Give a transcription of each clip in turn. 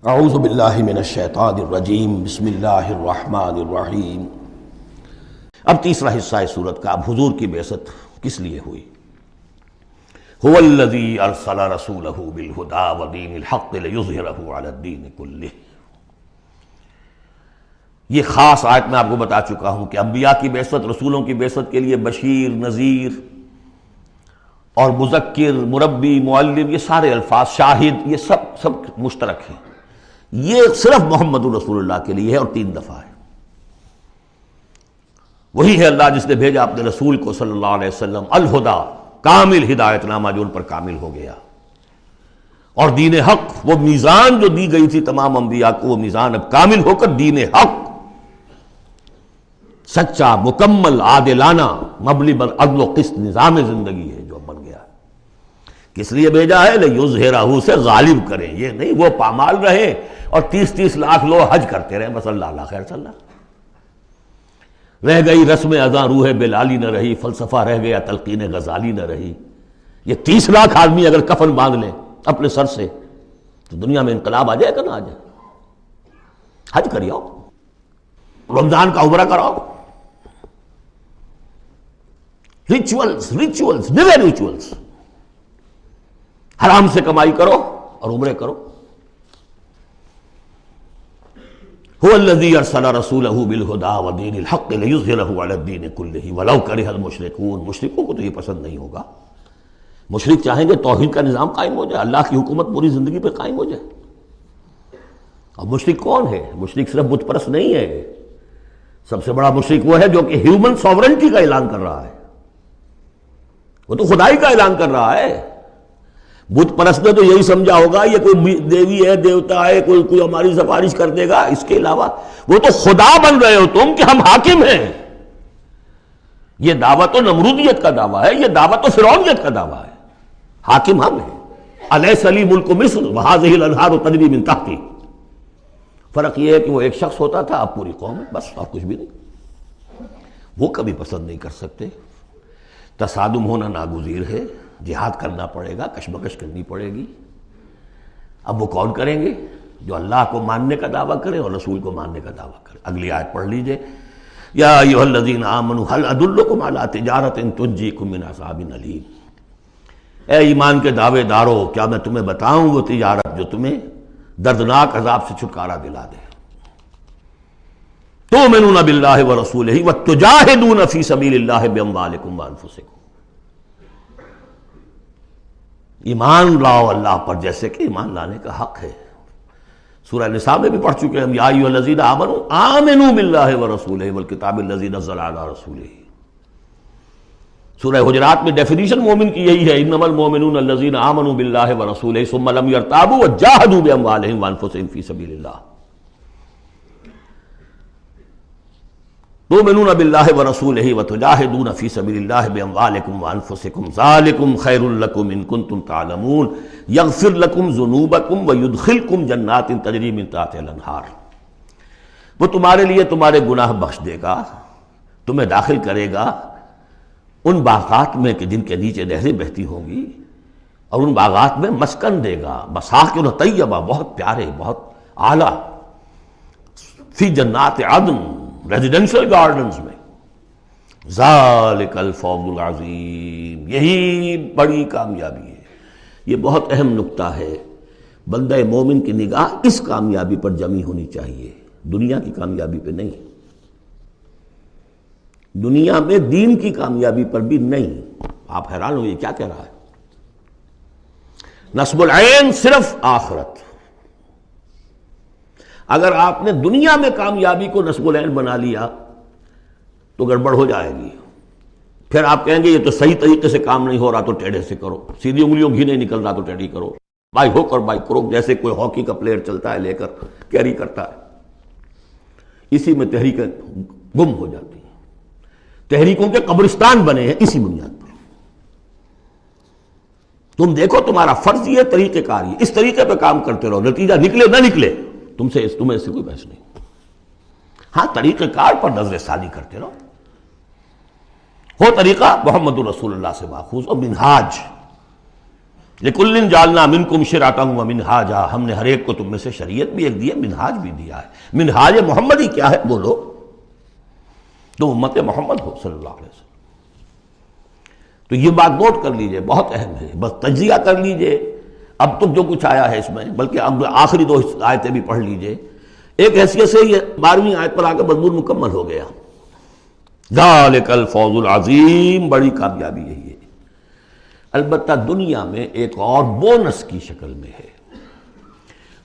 اعوذ باللہ من الشیطان الرجیم بسم اللہ الرحمن الرحیم۔ اب تیسرا حصہ ہے سورت کا۔ اب حضور کی بعثت کس لیے ہوئی؟ هو الذی ارسل رسولہ بالہدی ودین الحق لیظہرہ علی الدین کلہ۔ یہ خاص آیت میں آپ کو بتا چکا ہوں کہ انبیاء کی بعثت، رسولوں کی بعثت کے لیے بشیر، نذیر اور مذکر، مربی، معلم، یہ سارے الفاظ، شاہد، یہ سب مشترک ہیں۔ یہ صرف محمد رسول اللہ کے لیے ہے اور 3 دفعہ ہے۔ وہی ہے اللہ جس نے بھیجا اپنے رسول کو صلی اللہ علیہ وسلم الہدا، کامل ہدایت نامہ جو ان پر کامل ہو گیا، اور دین حق، وہ میزان جو دی گئی تھی تمام انبیاء کو، وہ میزان اب کامل ہو کر دین حق، سچا، مکمل، عادلانہ، مبنی بر عدل و قسط نظام زندگی ہے جو بن گیا۔ کس لیے بھیجا ہے؟ لیظہرہ، سے غالب کریں۔ یہ نہیں وہ پامال رہے اور 30 لاکھ لوگ حج کرتے رہے، بس اللہ خیر صلی اللہ۔ رہ گئی رسم ازاں روح بلالی نہ رہی، فلسفہ رہ گیا تلقین غزالی نہ رہی۔ یہ 30 لاکھ آدمی اگر کفن باندھ لیں اپنے سر سے تو دنیا میں انقلاب آ جائے گا نہ آ جائے؟ حج کری آؤ، رمضان کا عمرہ کراؤ، ریچولز نیور ریچولز، حرام سے کمائی کرو اور عمرے کرو۔ هو الذی ارسل رسولہ بالہدی ودین الحق لیظہرہ علی الدین کلہ ولو کرہ المشرکون۔ مشرکوں کو تو یہ پسند نہیں ہوگا۔ مشرک چاہیں گے توحید کا نظام قائم ہو جائے، اللہ کی حکومت پوری زندگی پہ قائم ہو جائے۔ اب مشرک کون ہے؟ مشرک صرف بت پرست نہیں ہے۔ سب سے بڑا مشرک وہ ہے جو کہ ہیومن ساورنٹی کا اعلان کر رہا ہے، وہ تو خدائی کا اعلان کر رہا ہے۔ بت پرست نے تو یہی سمجھا ہوگا یہ کوئی دیوی ہے، دیوتا ہے، کوئی ہماری سفارش کر دے گا۔ اس کے علاوہ وہ تو خدا بن رہے ہو تم کہ ہم حاکم ہیں۔ یہ دعویٰ تو نمرودیت کا دعویٰ ہے، یہ دعویٰ تو فرعونیت کا دعویٰ ہے۔ حاکم ہم ہیں۔ الیس لی ملک مصر وہذہ الانہار تجری من تحتی۔ فرق یہ ہے کہ وہ ایک شخص ہوتا تھا، اب پوری قوم ہے، بس اور کچھ بھی نہیں۔ وہ کبھی پسند نہیں کر سکتے۔ تصادم ہونا ناگزیر ہے، جہاد کرنا پڑے گا، کشمکش کرنی پڑے گی۔ اب وہ کون کریں گے؟ جو اللہ کو ماننے کا دعویٰ کرے اور رسول کو ماننے کا دعویٰ کرے۔ اگلی آیت پڑھ لیجئے، یا ایھا الذین آمنوا هل ادلکم علی تجارۃ تنجیکم من عذاب علیم۔ اے ایمان کے دعوے دارو، کیا میں تمہیں بتاؤں وہ تجارت جو تمہیں دردناک عذاب سے چھٹکارا دلا دے؟ تؤمنون باللہ ورسولہ وتجاہدون فی سبیل اللہ باموالکم وانفسکم۔ ایمان لاؤ اللہ پر جیسے کہ ایمان لانے کا حق ہے۔ سورہ نساء میں بھی پڑھ چکے ہم، یا ایھا الذین آمنوا آمنوا باللہ ورسولہ والکتاب الذی نزل علی رسولہ۔ سورہ حجرات میں ڈیفینیشن مومن کی یہی ہے، انما المؤمنون الذین آمنوا باللہ ورسولہ ثم لم یرتابوا وجاہدوا باموالہم وانفسہم فی سبیل اللہ۔ تؤمنون باللہ ورسولہ وتجاہدون فی سبیل اللہ باموالکم وانفسکم ذالکم خیر لکم ان کنتم تعلمون یغفر لکم ذنوبکم ویدخلکم جنات تجری من تحتہا الانہار۔ وہ تمہارے لیے تمہارے گناہ بخش دے گا، تمہیں داخل کرے گا ان باغات میں کہ جن کے نیچے نہریں بہتی ہوں گی، اور ان باغات میں مسکن دے گا، مساکن طیبہ، بہت پیارے، بہت اعلیٰ، فی جنات عدن، ریزیڈینشل گارڈنز میں۔ ذالک الفوز العظیم، یہی بڑی کامیابی ہے۔ یہ بہت اہم نکتہ ہے۔ بندہ مومن کی نگاہ اس کامیابی پر جمی ہونی چاہیے، دنیا کی کامیابی پہ نہیں، دنیا میں دین کی کامیابی پر بھی نہیں۔ آپ حیران ہوئے کیا کہہ رہا ہے؟ نصب العین صرف آخرت۔ اگر آپ نے دنیا میں کامیابی کو نصب العین بنا لیا تو گڑبڑ ہو جائے گی۔ پھر آپ کہیں گے یہ تو صحیح طریقے سے کام نہیں ہو رہا تو ٹیڑھے سے کرو، سیدھی انگلیوں گھی نہیں نکل رہا تو ٹیڑھی کرو، بائی ہوک اور بائی کروک، جیسے کوئی ہاکی کا پلیئر چلتا ہے لے کر کیری کرتا ہے۔ اسی میں تحریکیں گم ہو جاتی ہیں، تحریکوں کے قبرستان بنے ہیں اسی بنیاد پر۔ تم دیکھو تمہارا فرض یہ طریقہ کار یہ، اس طریقے پہ کام کرتے رہو، نتیجہ نکلے نہ نکلے تمہیں اس سے کوئی بحث نہیں۔ ہاں طریقہ کار پر نظر ثانی کرتے رہو، ہو طریقہ محمد رسول اللہ سے ماخوذ اور منہاج لِكُلٍّ جَعَلْنَا مِنْكُمْ شِرْعَةً وَمِنْهَاجًا، ہم نے ہر ایک کو تم میں سے شریعت بھی ایک دی ہے، منہاج بھی دیا ہے۔ منہاج محمدی کیا ہے؟ بولو، تم امت محمد ہو صلی اللہ علیہ وسلم۔ تو یہ بات نوٹ کر لیجئے، بہت اہم ہے، بس تجزیہ کر لیجئے اب تک جو کچھ آیا ہے اس میں، بلکہ اب آخری دو آیتیں بھی پڑھ لیجئے۔ ایک حیثیت سے یہ 12ویں آیت پر آ کے مضمون مکمل ہو گیا۔ ذالک الفوز العظیم، بڑی کامیابی یہی ہے۔ البتہ دنیا میں ایک اور بونس کی شکل میں ہے،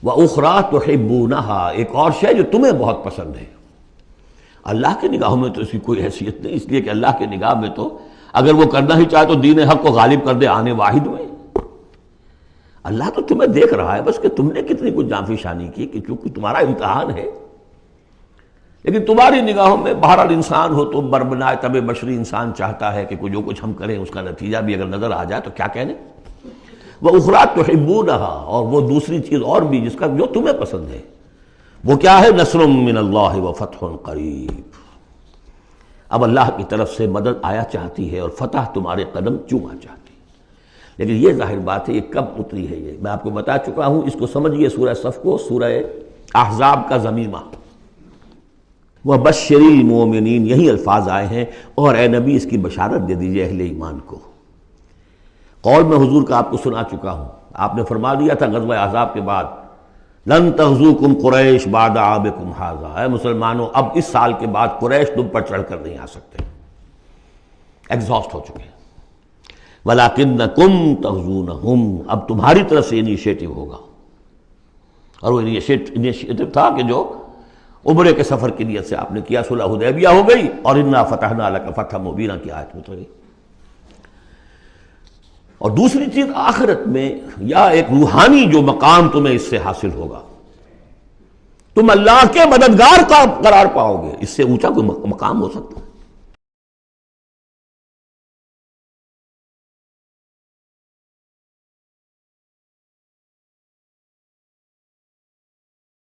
وَأُخْرَىٰ تُحِبُّونَهَا، ایک اور شے جو تمہیں بہت پسند ہے۔ اللہ کی نگاہوں میں تو اس کی کوئی حیثیت نہیں، اس لیے کہ اللہ کی نگاہ میں تو اگر وہ کرنا ہی چاہے تو دین حق کو غالب کر دے آنے واحد میں۔ اللہ تو تمہیں دیکھ رہا ہے بس کہ تم نے کتنی کچھ جانفی شانی کی، کہ چونکہ تمہارا امتحان ہے۔ لیکن تمہاری نگاہوں میں بہرحال انسان ہو تو بربنائے طب بشری انسان چاہتا ہے کہ جو کچھ ہم کریں اس کا نتیجہ بھی اگر نظر آ جائے تو کیا کہنے۔ وَأُخْرَىٰ تُحِبُّونَهَا، اور وہ دوسری چیز اور بھی جس کا جو تمہیں پسند ہے، وہ کیا ہے؟ نصر من اللہ وفتح قریب، اب اللہ کی طرف سے مدد آیا چاہتی ہے اور فتح تمہارے قدم چوما چاہتی ہے۔ لیکن یہ ظاہر بات ہے، یہ کب اتری ہے؟ یہ میں آپ کو بتا چکا ہوں، اس کو سمجھیے سورہ صف کو، سورہ احزاب کا ضمیمہ، وَبَشِّرِ الْمُؤْمِنِينَ، یہی الفاظ آئے ہیں، اور اے نبی اس کی بشارت دے دیجئے اہل ایمان کو۔ قول میں حضور کا آپ کو سنا چکا ہوں، آپ نے فرما دیا تھا غزوہ احزاب کے بعد، لن تغزوکم قریش بعد عامکم ھذا، اے مسلمانوں اب اس سال کے بعد قریش تم پر چڑھ کر نہیں آ سکتے، ایگزاسٹ ہو چکے ہیں۔ وَلَٰكِنَّکُمْ تَغْزُونَہُم، اب تمہاری طرف سے انیشیٹو ہوگا، اور وہ انیشیٹو تھا کہ جو عمرے کے سفر کی نیت سے آپ نے کیا، صلح حدیبیہ ہو گئی، اور اِنَّا فَتَحْنَا لَكَ فَتْحًا مُبِينًا کی آیت اتر گئی۔ اور دوسری چیز آخرت میں یا ایک روحانی جو مقام تمہیں اس سے حاصل ہوگا، تم اللہ کے مددگار کا قرار پاؤ گے، اس سے اونچا کوئی مقام ہو سکتا ہے؟